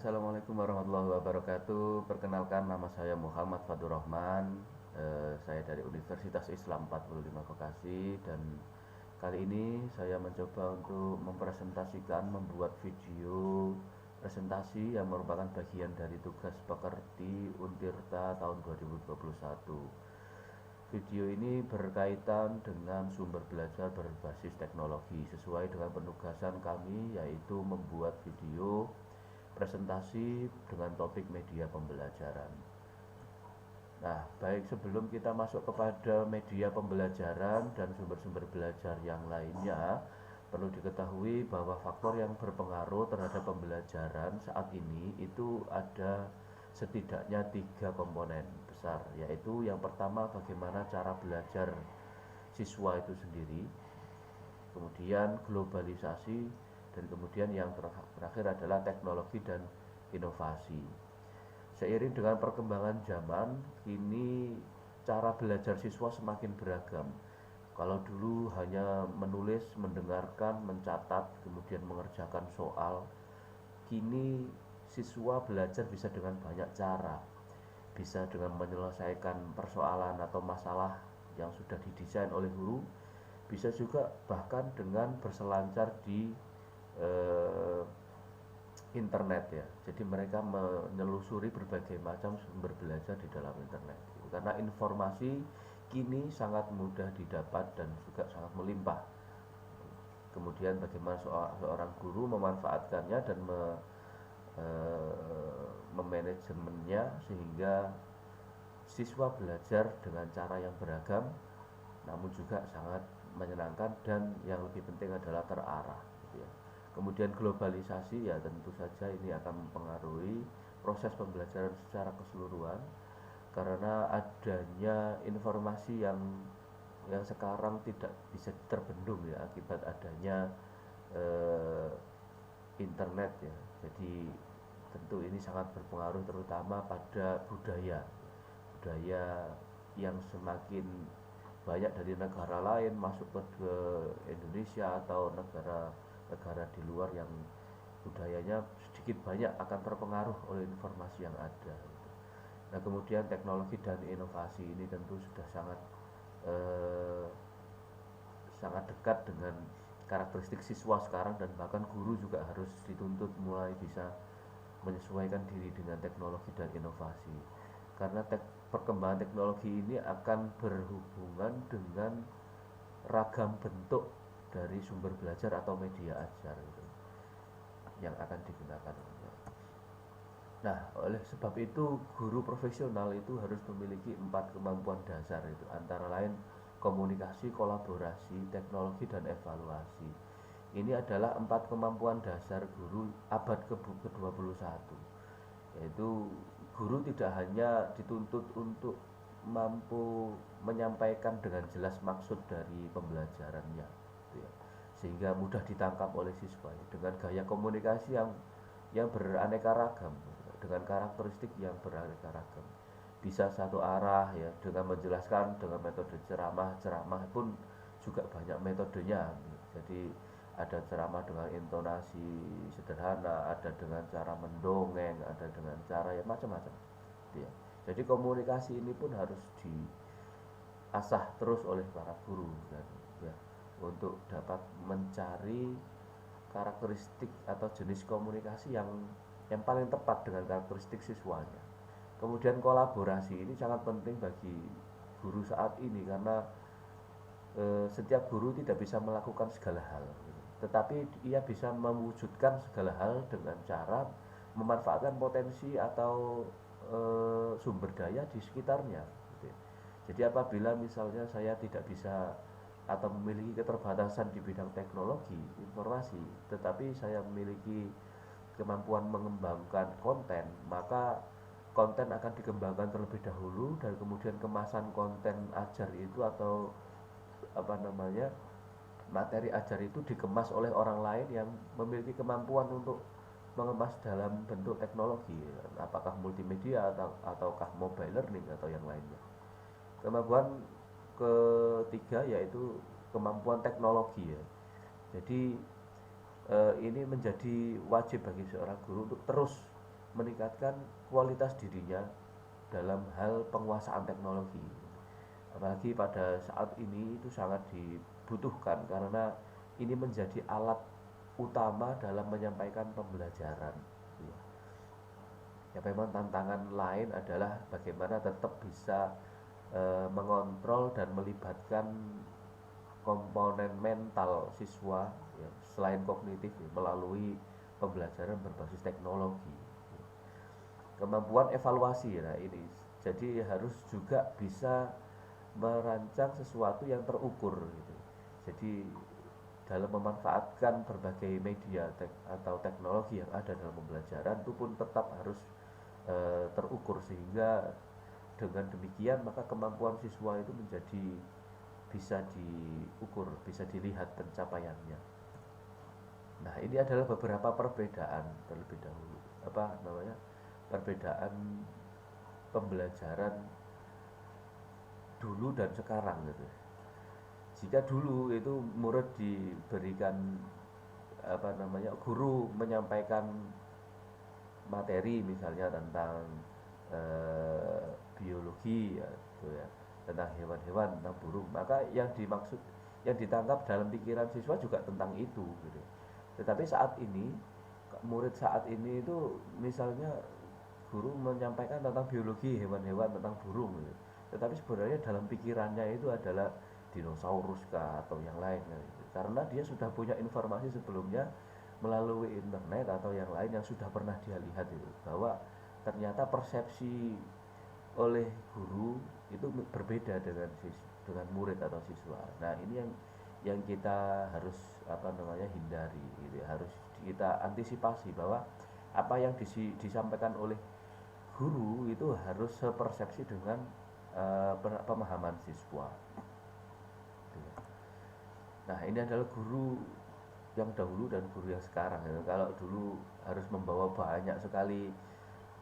Assalamualaikum warahmatullahi wabarakatuh. Perkenalkan, nama saya Muhammad Fatur Rahman. Saya dari Universitas Islam 45 Bekasi, dan kali ini saya mencoba untuk mempresentasikan membuat video presentasi yang merupakan bagian dari tugas pekerti Untirta tahun 2021. Video ini berkaitan dengan sumber belajar berbasis teknologi sesuai dengan penugasan kami, yaitu membuat video presentasi dengan topik media pembelajaran. Nah, baik sebelum kita masuk kepada media pembelajaran dan sumber-sumber belajar yang lainnya, perlu diketahui bahwa faktor yang berpengaruh terhadap pembelajaran saat ini itu ada setidaknya 3 komponen besar, yaitu yang pertama bagaimana cara belajar siswa itu sendiri, kemudian globalisasi, dan kemudian yang terakhir adalah teknologi dan inovasi. Seiring dengan perkembangan zaman, kini cara belajar siswa semakin beragam. Kalau dulu hanya menulis, mendengarkan, mencatat, kemudian mengerjakan soal, kini siswa belajar bisa dengan banyak cara. Bisa dengan menyelesaikan persoalan atau masalah yang sudah didesain oleh guru, bisa juga bahkan dengan berselancar di eh, internet ya. Jadi mereka menelusuri berbagai macam sumber belajar di dalam internet. Karena informasi kini sangat mudah didapat dan juga sangat melimpah. Kemudian bagaimana seorang guru memanfaatkannya dan memanajemennya sehingga siswa belajar dengan cara yang beragam namun juga sangat menyenangkan, dan yang lebih penting adalah terarah gitu ya. Kemudian globalisasi, ya tentu saja ini akan mempengaruhi proses pembelajaran secara keseluruhan karena adanya informasi yang sekarang tidak bisa terbendung ya akibat adanya internet ya. Jadi tentu ini sangat berpengaruh terutama pada budaya yang semakin banyak dari negara lain masuk ke Indonesia atau negara-negara di luar yang budayanya sedikit banyak akan terpengaruh oleh informasi yang ada. Nah, kemudian teknologi dan inovasi ini tentu sudah eh, sangat dekat dengan karakteristik siswa sekarang, dan bahkan guru juga harus dituntut mulai bisa menyesuaikan diri dengan teknologi dan inovasi. Karena perkembangan teknologi ini akan berhubungan dengan ragam bentuk dari sumber belajar atau media ajar gitu, yang akan digunakan. Nah, oleh sebab itu guru profesional itu harus memiliki 4 kemampuan dasar itu, antara lain komunikasi, kolaborasi, teknologi, dan evaluasi. Ini adalah 4 kemampuan dasar guru abad ke-21, yaitu guru tidak hanya dituntut untuk mampu menyampaikan dengan jelas maksud dari pembelajarannya gitu ya, sehingga mudah ditangkap oleh siswa ya, dengan gaya komunikasi yang beraneka ragam, dengan karakteristik yang beraneka ragam, bisa satu arah ya, dengan menjelaskan dengan metode ceramah pun juga banyak metodenya. Jadi ada ceramah dengan intonasi sederhana, ada dengan cara mendongeng, ada dengan cara ya macam-macam ya. Jadi komunikasi ini pun harus diasah terus oleh para guru dan ya, untuk dapat mencari karakteristik atau jenis komunikasi yang paling tepat dengan karakteristik siswanya. Kemudian kolaborasi ini sangat penting bagi guru saat ini karena setiap guru tidak bisa melakukan segala hal, tetapi ia bisa mewujudkan segala hal dengan cara memanfaatkan potensi atau sumber daya di sekitarnya. Jadi apabila misalnya saya tidak bisa atau memiliki keterbatasan di bidang teknologi informasi, tetapi saya memiliki kemampuan mengembangkan konten, maka konten akan dikembangkan terlebih dahulu, dan kemudian kemasan konten ajar itu atau apa namanya materi ajar itu dikemas oleh orang lain yang memiliki kemampuan untuk mengemas dalam bentuk teknologi, apakah multimedia ataukah mobile learning atau yang lainnya. Kemampuan ketiga yaitu kemampuan teknologi ya. Jadi ini menjadi wajib bagi seorang guru untuk terus meningkatkan kualitas dirinya dalam hal penguasaan teknologi. Apalagi pada saat ini itu sangat dibutuhkan karena ini menjadi alat utama dalam menyampaikan pembelajaran. Ya memang tantangan lain adalah bagaimana tetap bisa mengontrol dan melibatkan komponen mental siswa ya, selain kognitif ya, melalui pembelajaran berbasis teknologi. Kemampuan evaluasi nah ini. Jadi harus juga bisa merancang sesuatu yang terukur gitu. Jadi dalam memanfaatkan berbagai media atau teknologi yang ada dalam pembelajaran itu pun tetap harus terukur sehingga dengan demikian maka kemampuan siswa itu menjadi bisa diukur, bisa dilihat pencapaiannya. Nah, ini adalah beberapa perbedaan terlebih dahulu. Apa namanya? Perbedaan pembelajaran dulu dan sekarang gitu. Jika dulu itu murid diberikan apa namanya? Guru menyampaikan materi misalnya tentang biologi ya, gitu ya, tentang hewan-hewan, tentang burung, maka yang dimaksud yang ditangkap dalam pikiran siswa juga tentang itu gitu. Tetapi saat ini murid saat ini itu misalnya guru menyampaikan tentang biologi hewan-hewan, tentang burung gitu. Tetapi sebenarnya dalam pikirannya itu adalah dinosaurus kah atau yang lain gitu. Karena dia sudah punya informasi sebelumnya melalui internet atau yang lain yang sudah pernah dia lihat itu, bahwa ternyata persepsi oleh guru itu berbeda dengan murid atau siswa. Nah, ini yang kita harus apa namanya hindari gitu ya. Harus kita antisipasi bahwa apa yang disampaikan oleh guru itu harus sepersepsi dengan pemahaman siswa. Nah, ini adalah guru yang dahulu dan guru yang sekarang ya. Kalau dulu harus membawa banyak sekali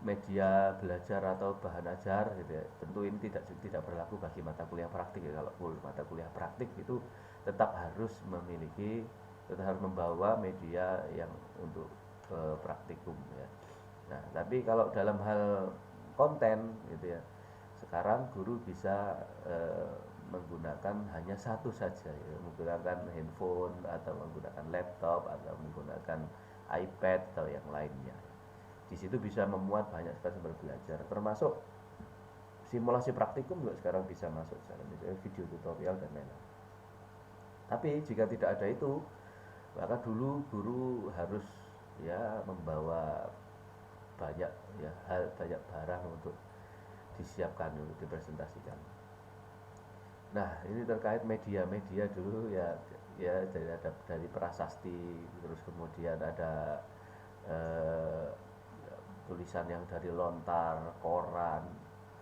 media belajar atau bahan ajar gitu ya. Tentu ini tidak berlaku bagi mata kuliah praktik ya. Kalau mata kuliah praktik itu tetap harus membawa media yang untuk praktikum ya. Nah, tapi kalau dalam hal konten gitu ya, sekarang guru bisa menggunakan hanya satu saja ya, menggunakan handphone atau menggunakan laptop atau menggunakan iPad atau yang lainnya. Di situ bisa memuat banyak sekali sumber belajar, termasuk simulasi praktikum juga sekarang bisa masuk sana, misalnya video tutorial dan lain-lain. Tapi jika tidak ada itu, maka dulu guru harus ya membawa banyak banyak barang untuk disiapkan untuk dipresentasikan. Nah, ini terkait media dulu ya dari prasasti, terus kemudian ada tulisan yang dari lontar, koran,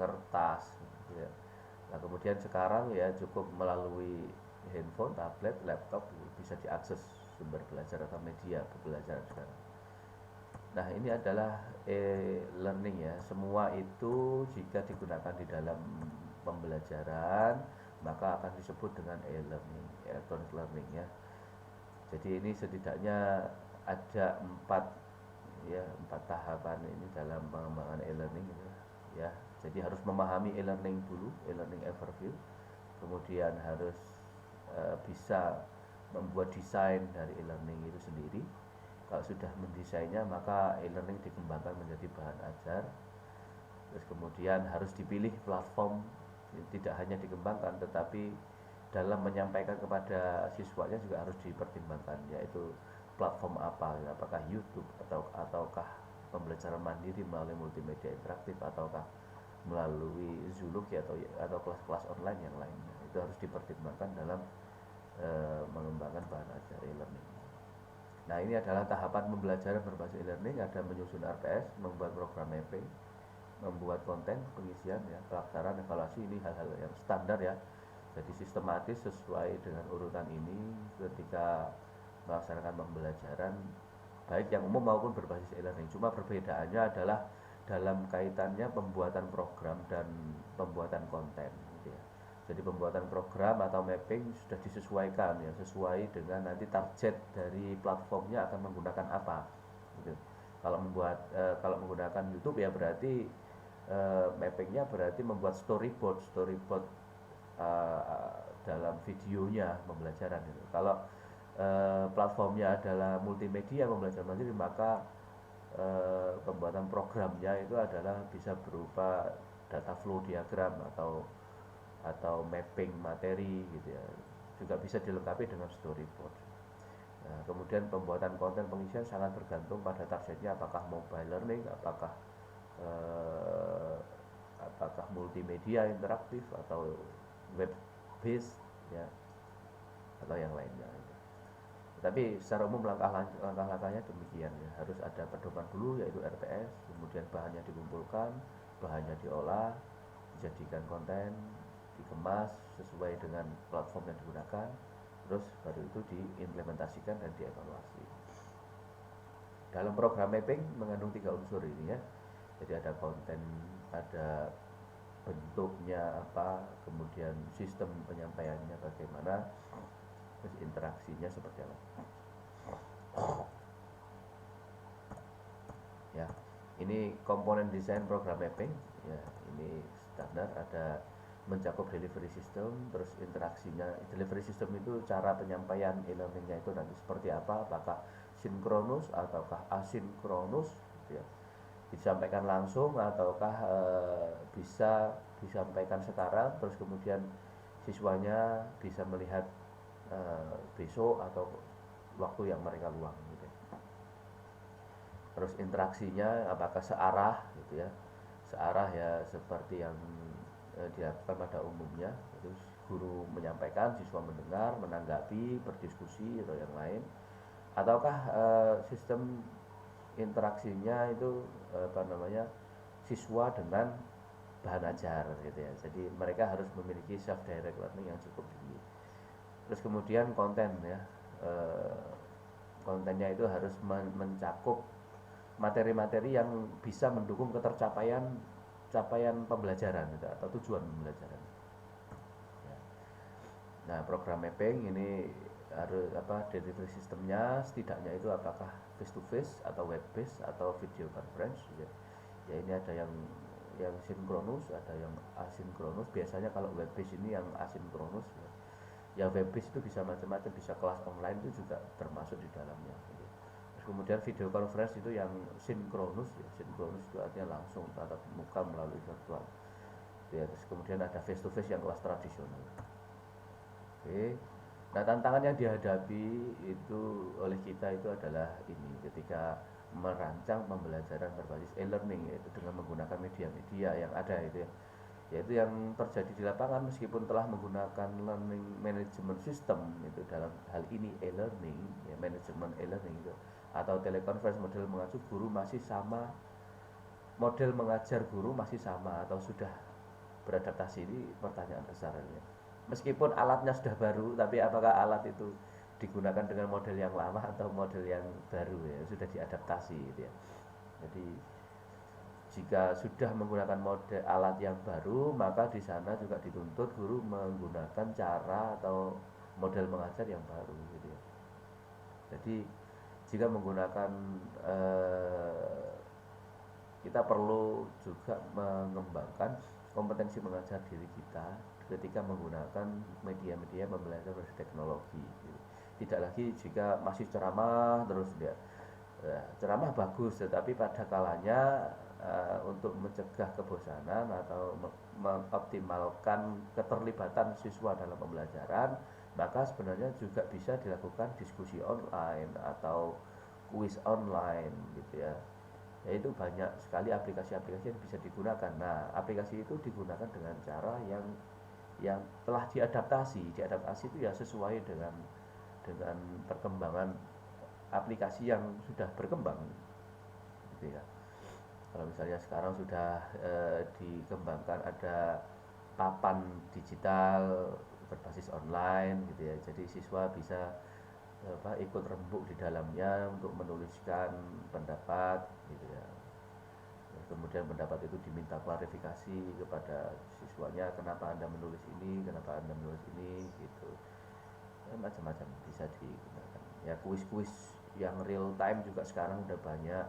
kertas gitu ya. Nah, kemudian sekarang ya cukup melalui handphone, tablet, laptop bisa diakses sumber belajar atau media pembelajaran sekarang. Nah, ini adalah e-learning ya. Semua itu jika digunakan di dalam pembelajaran maka akan disebut dengan e-learning, electronic learning ya. Jadi ini setidaknya ada empat tahapan ini dalam pengembangan e-learning ya. Jadi harus memahami e-learning dulu, e-learning overview. Kemudian harus bisa membuat desain dari e-learning itu sendiri. Kalau sudah mendesainnya maka e-learning dikembangkan menjadi bahan ajar. Terus kemudian harus dipilih platform, tidak hanya dikembangkan tetapi dalam menyampaikan kepada siswanya juga harus dipertimbangkan, yaitu platform apa, apakah YouTube ataukah pembelajaran mandiri melalui multimedia interaktif ataukah melalui Zuluki atau kelas-kelas online yang lainnya. Itu harus dipertimbangkan dalam mengembangkan bahan ajar e-learning. Nah, ini adalah tahapan pembelajaran berbasis e-learning, ada menyusun RPS, membuat program mapping, membuat konten, pengisian ya, pelaksanaan, evaluasi, ini hal-hal yang standar ya. Jadi sistematis sesuai dengan urutan ini ketika melaksanakan pembelajaran baik yang umum maupun berbasis e-learning. Cuma perbedaannya adalah dalam kaitannya pembuatan program dan pembuatan konten gitu ya. Jadi pembuatan program atau mapping sudah disesuaikan ya, sesuai dengan nanti target dari platformnya akan menggunakan apa gitu. Kalau menggunakan YouTube ya berarti mappingnya berarti membuat storyboard dalam videonya pembelajaran itu. Kalau platformnya adalah multimedia pembelajaran mandiri, maka pembuatan programnya itu adalah bisa berupa data flow diagram atau mapping materi gitu ya, juga bisa dilengkapi dengan storyboard. Nah, kemudian pembuatan konten pengisian sangat bergantung pada targetnya, apakah mobile learning, eh, apakah multimedia interaktif atau web based ya, atau yang lainnya. Tapi secara umum langkah-langkahnya demikian ya. Harus ada pedoman dulu yaitu RTS, kemudian bahannya dikumpulkan, bahannya diolah, dijadikan konten, dikemas sesuai dengan platform yang digunakan, terus baru itu diimplementasikan dan dievaluasi. Dalam program mapping mengandung 3 unsur ini ya. Jadi ada konten, ada bentuknya apa, kemudian sistem penyampaiannya bagaimana, terus interaksinya seperti apa. Ya, ini komponen desain program mapping ya. Ini standar, ada mencakup delivery system, terus interaksinya. Delivery system itu cara penyampaian e-learningnya itu nanti seperti apa, apakah sinkronus ataukah asinkronus ya, disampaikan langsung ataukah bisa disampaikan sekarang terus kemudian siswanya bisa melihat besok atau waktu yang mereka luang gitu ya. Terus interaksinya apakah searah gitu ya, searah ya seperti yang dilakukan pada umumnya, terus guru menyampaikan, siswa mendengar, menanggapi, berdiskusi atau yang lain, ataukah sistem interaksinya itu siswa dengan bahan ajar gitu ya. Jadi mereka harus memiliki self direct learning yang cukup tinggi. Terus kemudian konten ya, kontennya itu harus mencakup materi-materi yang bisa mendukung ketercapaian pembelajaran gitu, atau tujuan pembelajaran. Ya. Nah, program mapping ini harus delivery sistemnya setidaknya itu apakah face to face atau web based atau video conference ya. Ya ini ada yang sinkronus, ada yang asinkronus. Biasanya kalau web based ini yang asinkronus ya. Yang web based itu bisa macam-macam, bisa kelas online itu juga termasuk di dalamnya. Terus kemudian video conference itu yang sinkronus ya. Sinkronus itu artinya langsung tatap muka melalui virtual. Ya, terus kemudian ada face to face yang kelas tradisional. Oke. Nah, tantangan yang dihadapi itu oleh kita itu adalah ini, ketika merancang pembelajaran berbasis e-learning, yaitu dengan menggunakan media-media yang ada itu ya, yaitu yang terjadi di lapangan meskipun telah menggunakan learning management system itu dalam hal ini e-learning ya, manajemen e-learning itu atau teleconference model mengajar guru masih sama, model mengajar guru masih sama atau sudah beradaptasi, ini pertanyaan besarnya. Meskipun alatnya sudah baru, tapi apakah alat itu digunakan dengan model yang lama atau model yang baru ya, sudah diadaptasi gitu ya. Jadi jika sudah menggunakan model alat yang baru, maka di sana juga dituntut guru menggunakan cara atau model mengajar yang baru gitu ya. Jadi jika menggunakan kita perlu juga mengembangkan kompetensi mengajar diri kita ketika menggunakan media-media pembelajaran berbasis teknologi gitu. Tidak lagi jika masih ceramah terus ya, ceramah bagus, tetapi pada kalanya untuk mencegah kebosanan atau mengoptimalkan keterlibatan siswa dalam pembelajaran, maka sebenarnya juga bisa dilakukan diskusi online atau kuis online gitu ya. Yaitu banyak sekali aplikasi-aplikasi yang bisa digunakan. Nah, aplikasi itu digunakan dengan cara yang telah diadaptasi itu ya sesuai dengan perkembangan aplikasi yang sudah berkembang gitu ya. Kalau misalnya sekarang sudah dikembangkan ada papan digital berbasis online gitu ya, jadi siswa bisa ikut rembuk di dalamnya untuk menuliskan pendapat gitu ya. Kemudian pendapat itu diminta klarifikasi kepada siswanya, kenapa Anda menulis ini, kenapa Anda menulis ini gitu. Ya, macam-macam bisa digunakan. Ya, kuis-kuis yang real time juga sekarang udah banyak